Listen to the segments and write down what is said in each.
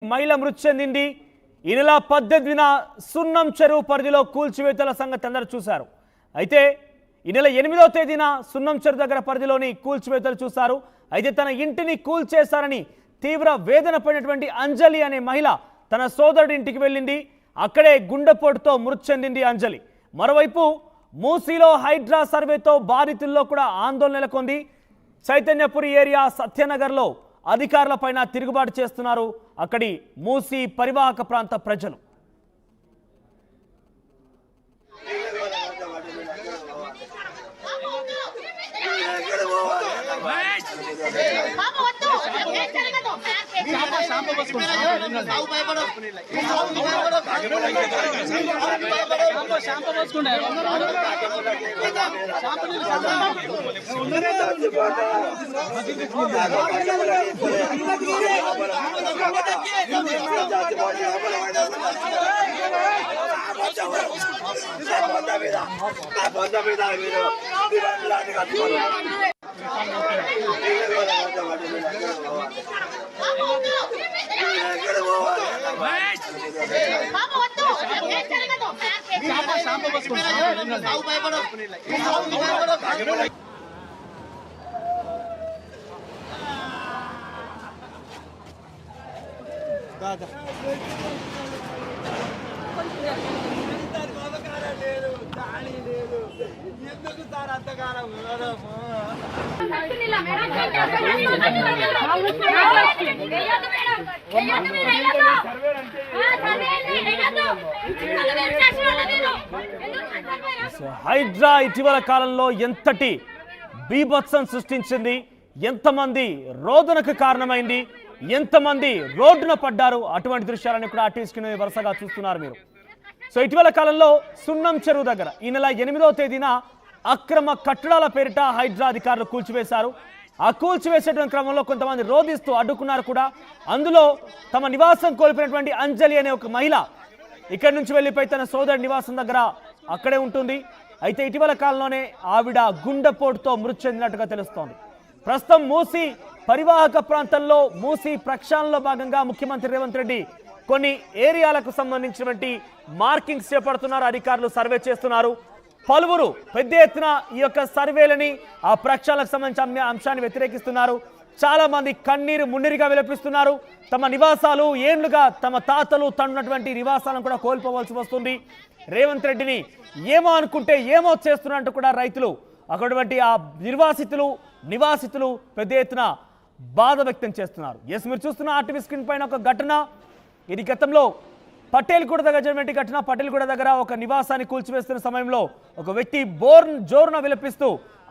మహిళ మృతి చెందింది. ఈ నెల 18న సున్నం చెరువు పరిధిలో కూల్చివేతల సంగతి అందరూ చూశారు. అయితే ఈ నెల 8వ తేదీన సున్నం చెరువు దగ్గర పరిధిలోని కూల్చివేతలు చూశారు. అయితే తన ఇంటిని కూల్చేశారని తీవ్ర వేదన పడినటువంటి అంజలి అనే మహిళ తన సోదరుడి ఇంటికి వెళ్ళింది. అక్కడే గుండెపోటుతో మృతి చెందింది అంజలి. మరోవైపు మూసీలో హైడ్రా సర్వేతో బాధితుల్లో కూడా ఆందోళన నెలకొంది. చైతన్యపురి ఏరియా సత్యనగర్లో అధికారులపైన తిరుగుబాటు చేస్తున్నారు అక్కడి మూసీ పరివాహక ప్రాంత ప్రజలు. హైడ్రా ఇటీవల కాలంలో ఎంతటి బీభత్సం సృష్టించింది, ఎంతమంది రోదనకు కారణమైంది, ఎంతమంది రోడ్డున పడ్డారు, అటువంటి దృశ్యాలను కూడా ఆర్టీస్కి వరుసగా చూస్తున్నారు మీరు. సో ఇటీవల కాలంలో సున్నం చెరువు దగ్గర ఈ నెల 8వ తేదీన అక్రమ కట్టడాల పేరిట హైడ్రా అధికారులు కూల్చివేశారు. ఆ కూల్చివేసేటువంటి క్రమంలో కొంతమంది రోధిస్తూ అడ్డుకున్నారు కూడా. అందులో తమ నివాసం కోల్పోయినటువంటి అంజలి అనే ఒక మహిళ ఇక్కడి నుంచి వెళ్ళిపోయి తన సోదరుడి నివాసం దగ్గర అక్కడే ఉంటుంది. అయితే ఇటీవల కాలంలోనే ఆవిడ గుండెపోటుతో మృతి చెందినట్టుగా తెలుస్తోంది. ప్రస్తుతం మూసీ పరివాహక ప్రాంతంలో మూసీ ప్రక్షాళనలో భాగంగా ముఖ్యమంత్రి రేవంత్ రెడ్డి కొన్ని ఏరియాలకు సంబంధించినటువంటి మార్కింగ్స్ చేపడుతున్నారు. అధికారులు సర్వే చేస్తున్నారు. పలువురు పెద్ద ఎత్తున ఈ యొక్క సర్వేలని ఆ ప్రక్షాళనకు సంబంధించిన అంశాన్ని వ్యతిరేకిస్తున్నారు. చాలా మంది కన్నీరు మున్నీరుగా విలపిస్తున్నారు. తమ నివాసాలు ఏండ్లుగా తమ తాతలు తన్నున్నటువంటి నివాసాలను కూడా కోల్పోవలసి వస్తుంది. రేవంత్ రెడ్డిని ఏమో అనుకుంటే ఏమో చేస్తున్నట్టు కూడా రైతులు అక్కడటువంటి ఆ నివాసితులు పెద్ద ఎత్తున బాధ వ్యక్తం చేస్తున్నారు. ఎస్, మీరు చూస్తున్న ఆర్టీవీ స్క్రీన్ పైన ఒక ఘటన. ఇది గతంలో పటేల్గూడ దగ్గర జరిగినటువంటి ఘటన. పటేల్గూడ దగ్గర ఒక నివాసాన్ని కూల్చివేస్తున్న సమయంలో ఒక వ్యక్తి జోరున విలపిస్తూ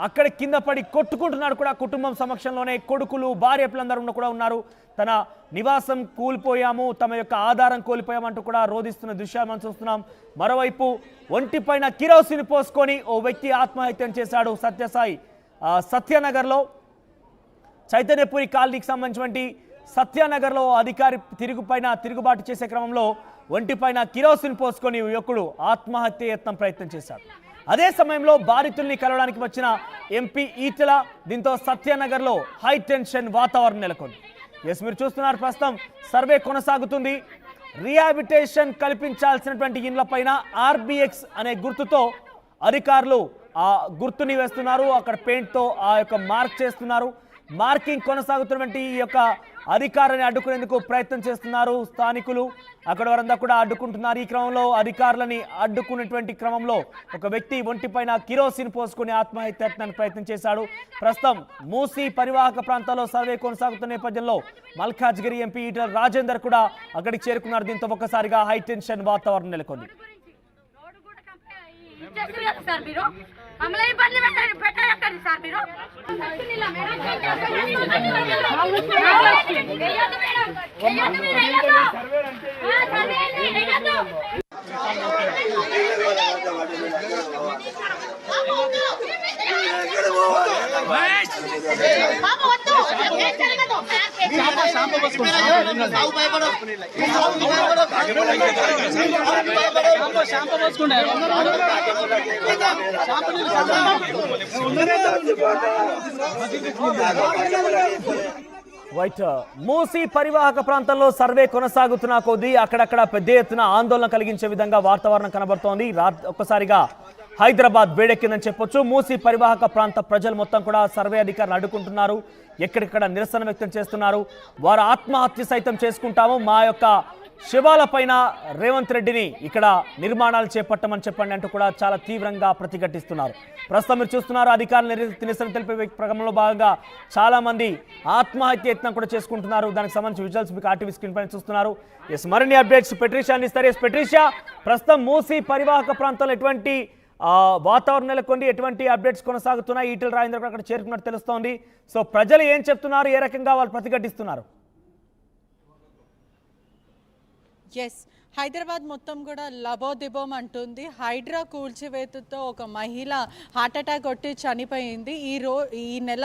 అక్కడ కింద పడి కొట్టుకుంటున్నాడు కూడా. కుటుంబం సమక్షంలోనే కొడుకులు భార్య పిల్లలందరూ కూడా ఉన్నారు. తన నివాసం కూలిపోయాము, తమ యొక్క ఆధారం కోల్పోయామంటూ కూడా రోధిస్తున్న దృశ్యాలు మనం చూస్తున్నాం. మరోవైపు ఒంటిపైన కిరోసిన్ పోసుకొని ఓ వ్యక్తి ఆత్మహత్యం చేశాడు సత్యనగర్లో. చైతన్యపురి కాలనీకి సంబంధించినటువంటి సత్యనగర్లో అధికారి తిరుగుబాటు చేసే క్రమంలో ఒంటిపైన కిరోసిన్ పోసుకొని యువకుడు ఆత్మహత్య యత్నం ప్రయత్నం చేశాడు. అదే సమయంలో బాధితుల్ని కలవడానికి వచ్చిన ఎంపీ ఈటెల. దీంతో సత్యనగర్లో హై టెన్షన్ వాతావరణం నెలకొంది. ఎస్, మీరు చూస్తున్నారు ప్రస్తుతం సర్వే కొనసాగుతుంది. రీహాబిటేషన్ కల్పించాల్సినటువంటి ఇండ్లపైన RBX అనే గుర్తుతో అధికారులు ఆ గుర్తుని వేస్తున్నారు. అక్కడ పెయింట్తో ఆ యొక్క మార్క్ చేస్తున్నారు. మార్కింగ్ కొనసాగుతున్నటువంటి ఈ యొక్క అధికారాన్ని అడ్డుకునేందుకు ప్రయత్నం చేస్తున్నారు స్థానికులు. అక్కడ వారంతా కూడా అడ్డుకుంటున్నారు. ఈ క్రమంలో అధికారులని అడ్డుకునేటువంటి క్రమంలో ఒక వ్యక్తి ఒంటిపైన కిరోసిన్ పోసుకుని ఆత్మహత్యానికి ప్రయత్నం చేశాడు. ప్రస్తుతం మూసీ పరివాహక ప్రాంతాల్లో సర్వే కొనసాగుతున్న నేపథ్యంలో మల్కాజ్గిరి ఎంపీ ఈటెల రాజేందర్ కూడా అక్కడికి చేరుకున్నారు. దీంతో ఒక్కసారిగా హై టెన్షన్ వాతావరణం నెలకొంది. వైట్ మూసీ పరివాహక ప్రాంతంలో సర్వే కొనసాగుతున్న కొద్దీ అక్కడక్కడ పెద్ద ఎత్తున ఆందోళన కలిగించే విధంగా వాతావరణం కనబడుతోంది. ఒక్కసారిగా హైదరాబాద్ వేడెక్కిందని చెప్పొచ్చు. మూసీ పరివాహక ప్రాంత ప్రజలు మొత్తం కూడా సర్వే అధికారులు అడ్డుకుంటున్నారు. ఎక్కడిక్కడ నిరసన వ్యక్తం చేస్తున్నారు. వారు ఆత్మహత్య సైతం చేసుకుంటాము, మా యొక్క శివాల పైన రేవంత్ రెడ్డిని ఇక్కడ నిర్మాణాలు చేపట్టమని చెప్పండి అంటూ కూడా చాలా తీవ్రంగా ప్రతిఘటిస్తున్నారు. ప్రస్తుతం మీరు చూస్తున్నారు అధికారులు నిరసన తెలిపే క్రమంలో భాగంగా చాలా మంది ఆత్మహత్య యత్నం కూడా చేసుకుంటున్నారు. దానికి సంబంధించి విజువల్స్ మీకు ఆర్టీవీ స్క్రీన్ పైన చూస్తున్నారు. మరిన్ని అప్డేట్స్ పెట్రిషియా అందిస్తారు. పెట్రిషియా, ప్రస్తుతం మూసీ పరివాహక ప్రాంతంలో ఎటువంటి వాతావరణం నెలకొంది, ఎటువంటి అప్డేట్స్ కొనసాగుతున్నాయి? ఈటెల రాజేందర్ అక్కడ చేరుకున్నట్టు తెలుస్తోంది. సో ప్రజలు ఏం చెప్తున్నారు, ఏ రకంగా వాళ్ళు ప్రతిఘటిస్తున్నారు? ఎస్, హైదరాబాద్ మొత్తం కూడా లబోదిబోం అంటుంది. హైడ్రా కూల్చివేతతో ఒక మహిళ హార్ట్అటాక్ కొట్టి చనిపోయింది. ఈ నెల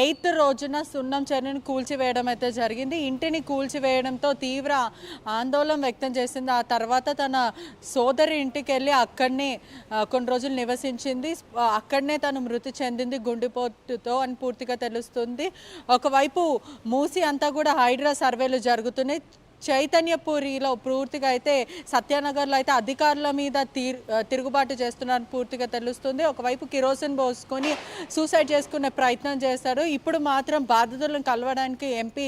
8th రోజున సున్నం చెరువుని కూల్చివేయడం అయితే జరిగింది. ఇంటిని కూల్చివేయడంతో తీవ్ర ఆందోళన వ్యక్తం చేసింది. ఆ తర్వాత తన సోదరి ఇంటికి వెళ్ళి అక్కడనే కొన్ని రోజులు నివసించింది. అక్కడనే తను మృతి చెందింది గుండెపోటుతో అని పూర్తిగా తెలుస్తుంది. ఒకవైపు మూసి అంతా కూడా హైడ్రా సర్వేలు జరుగుతున్నాయి. చైతన్యపురిలో పూర్తిగా అయితే సత్యానగర్లో అయితే అధికారుల మీద తిరుగుబాటు చేస్తున్నారని పూర్తిగా తెలుస్తుంది. ఒకవైపు కిరోసిన్ పోసుకొని సూసైడ్ చేసుకునే ప్రయత్నం చేశారు. ఇప్పుడు మాత్రం బాధితులను కలవడానికి ఎంపీ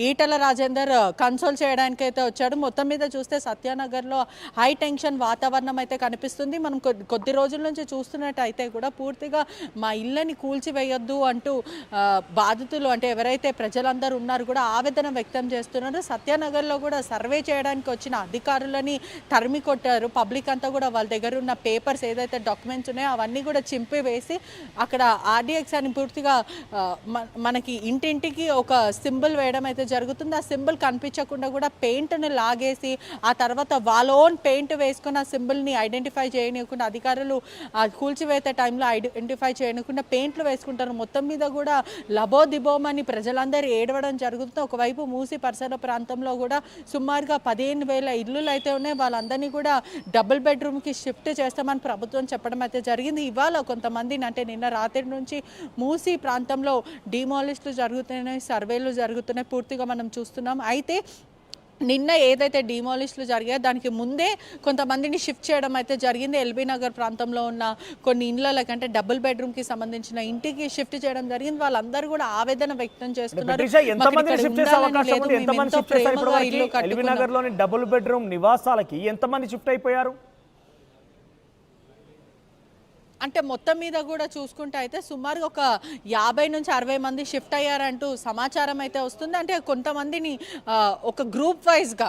ఈటెల రాజేందర్ కన్సోల్ చేయడానికి అయితే వచ్చాడు. మొత్తం మీద చూస్తే సత్యానగర్లో హై టెన్షన్ వాతావరణం అయితే కనిపిస్తుంది. మనం కొద్ది రోజుల నుంచి చూస్తున్నట్టయితే కూడా పూర్తిగా మా ఇళ్ళని కూల్చివేయొద్దు అంటూ బాధితులు అంటే ఎవరైతే ప్రజలందరూ ఉన్నారో కూడా ఆవేదన వ్యక్తం చేస్తున్నారు. సత్యానగర్లో కూడా సర్వే చేయడానికి వచ్చిన అధికారులని తరిమి కొట్టారు. పబ్లిక్ అంతా కూడా వాళ్ళ దగ్గర ఉన్న పేపర్స్ ఏదైతే డాక్యుమెంట్స్ ఉన్నాయో అవన్నీ కూడా చింపివేసి అక్కడ ఆర్డీఎక్స్ అని పూర్తిగా మనకి ఇంటింటికి ఒక సింబల్ వేయడం అయితే జరుగుతుంది. ఆ సింబల్ కనిపించకుండా కూడా పెయింట్ని లాగేసి ఆ తర్వాత వాళ్ళ ఓన్ పెయింట్ వేసుకుని ఆ సింబల్ని ఐడెంటిఫై చేయనివ్వకుండా అధికారులు కూల్చివేత టైంలో ఐడెంటిఫై చేయకుండా పెయింట్లు వేసుకుంటారు. మొత్తం మీద కూడా లబోదిబోమని ప్రజలందరూ ఏడవడం జరుగుతుంది. ఒకవైపు మూసి పరిసర ప్రాంతంలో కూడా సుమారుగా 15,000 ఇల్లులు అయితే ఉన్నాయి. వాళ్ళందరినీ కూడా డబుల్ బెడ్రూమ్కి షిఫ్ట్ చేస్తామని ప్రభుత్వం చెప్పడం అయితే జరిగింది. ఇవాళ కొంతమందిని అంటే నిన్న రాత్రి నుంచి మూసీ ప్రాంతంలో డిమాలిష్లు జరుగుతున్నాయి, సర్వేలు జరుగుతున్నాయి పూర్తిగా మనం చూస్తున్నాం. అయితే నిన్న ఏదైతే డిమాలిష్లు జరిగాయో దానికి ముందే కొంతమందిని షిఫ్ట్ చేయడం అయితే జరిగింది. ఎల్బీ నగర్ ప్రాంతంలో ఉన్న కొన్ని ఇండ్లకి అంటే డబుల్ బెడ్రూమ్కి సంబంధించిన ఇంటికి షిఫ్ట్ చేయడం జరిగింది. వాళ్ళందరూ కూడా ఆవేదన వ్యక్తం చేస్తున్నారు. డబుల్ బెడ్రూమ్ నివాసాలకి ఎంతమంది షిఫ్ట్ అయిపోయారు? అంటే మొత్తం మీద కూడా చూసుకుంటే అయితే సుమారుగా ఒక 50 నుంచి 60 మంది షిఫ్ట్ అయ్యారంటూ సమాచారం అయితే వస్తుంది. అంటే కొంతమందిని ఒక గ్రూప్ వైజ్గా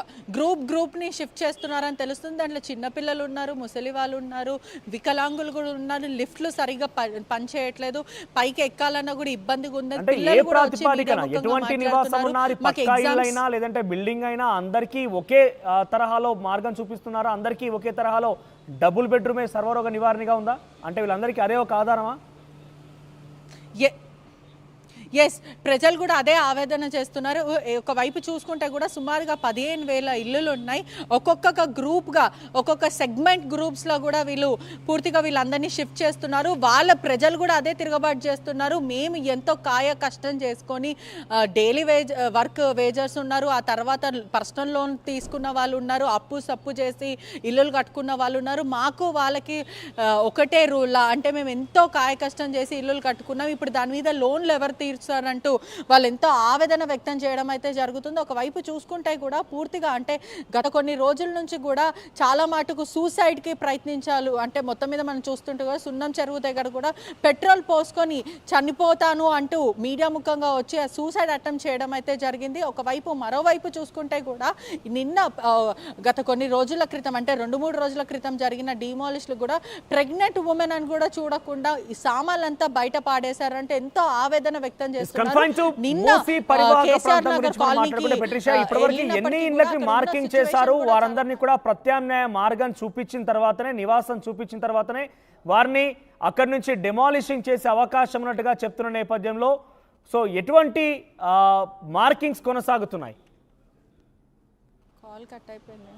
గ్రూప్ని షిఫ్ట్ చేస్తున్నారని తెలుస్తుంది. దాంట్లో చిన్నపిల్లలు ఉన్నారు, ముసలి వాళ్ళు ఉన్నారు, వికలాంగులు కూడా ఉన్నారు. లిఫ్ట్లు సరిగ్గా పనిచేయట్లేదు, పైకి ఎక్కాలన్నా కూడా ఇబ్బందిగా ఉంది. పిల్లలు కూడా లేదంటే బిల్డింగ్ అయినా అందరికీ ఒకే తరహాలో మార్గం చూపిస్తున్నారా? అందరికీ ఒకే తరహాలో డబుల్ బెడ్రూమే సర్వరోగ నివారణగా ఉందా? అంటే వీళ్ళందరికీ అదే ఒక ఆధారమా? ఎస్, ప్రజలు కూడా అదే ఆవేదన చేస్తున్నారు. ఒకవైపు చూసుకుంటే కూడా సుమారుగా 15,000 ఇల్లులు ఉన్నాయి. ఒక్కొక్క గ్రూప్గా ఒక్కొక్క సెగ్మెంట్ గ్రూప్స్లో కూడా పూర్తిగా వీళ్ళందరినీ షిఫ్ట్ చేస్తున్నారు. వాళ్ళ ప్రజలు కూడా అదే తిరగబాటు చేస్తున్నారు. మేము ఎంతో కష్టం చేసుకొని డైలీ వేజర్స్ ఉన్నారు, ఆ తర్వాత పర్సనల్ లోన్ తీసుకున్న వాళ్ళు ఉన్నారు, సప్పు చేసి ఇల్లులు కట్టుకున్న వాళ్ళు ఉన్నారు. మాకు వాళ్ళకి ఒకటే రూల్, అంటే మేము ఎంతో కష్టం చేసి ఇల్లులు కట్టుకున్నాం, ఇప్పుడు దాని మీద లోన్లు ఎవరు తీర్చారంటూ వాళ్ళు ఎంతో ఆవేదన వ్యక్తం చేయడం అయితే జరుగుతుంది. ఒకవైపు చూసుకుంటే కూడా పూర్తిగా అంటే గత కొన్ని రోజుల నుంచి కూడా చాలా మటుకు సూసైడ్కి ప్రయత్నించాలి. అంటే మొత్తం మీద మనం చూస్తుంటే కూడా సున్నం చెరువు దగ్గర కూడా పెట్రోల్ పోసుకొని చనిపోతాను అంటూ మీడియా ముఖంగా వచ్చి సూసైడ్ అటెంప్ట్ చేయడం అయితే జరిగింది. మరోవైపు చూసుకుంటే కూడా నిన్న గత కొన్ని రోజుల క్రితం అంటే 2-3 రోజుల క్రితం జరిగిన డిమాలిష్లు కూడా ప్రెగ్నెంట్ ఉమెన్ అని కూడా చూడకుండా ఈ సామాన్లంతా బయట పాడేశారంటే ఎంతో ఆవేదన వ్యక్తం మార్కింగ్ చేశారు. వారందరినీ కూడా ప్రత్యామ్నాయ మార్గం చూపించిన తర్వాతనే, నివాసం చూపించిన తర్వాతనే వారిని అక్కడి నుంచి డెమాలిషింగ్ చేసే అవకాశం ఉన్నట్టుగా చెప్తున్న నేపథ్యంలో సో ఎటువంటి మార్కింగ్స్ కొనసాగుతున్నాయి? కాల్ కట్ అయిపోయింది.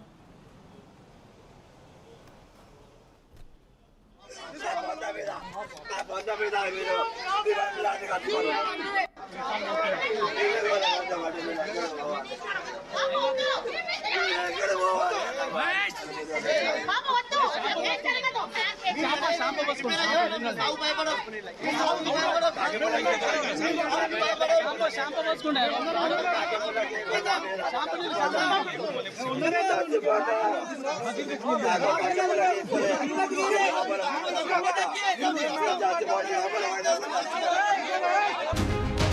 షాంపూ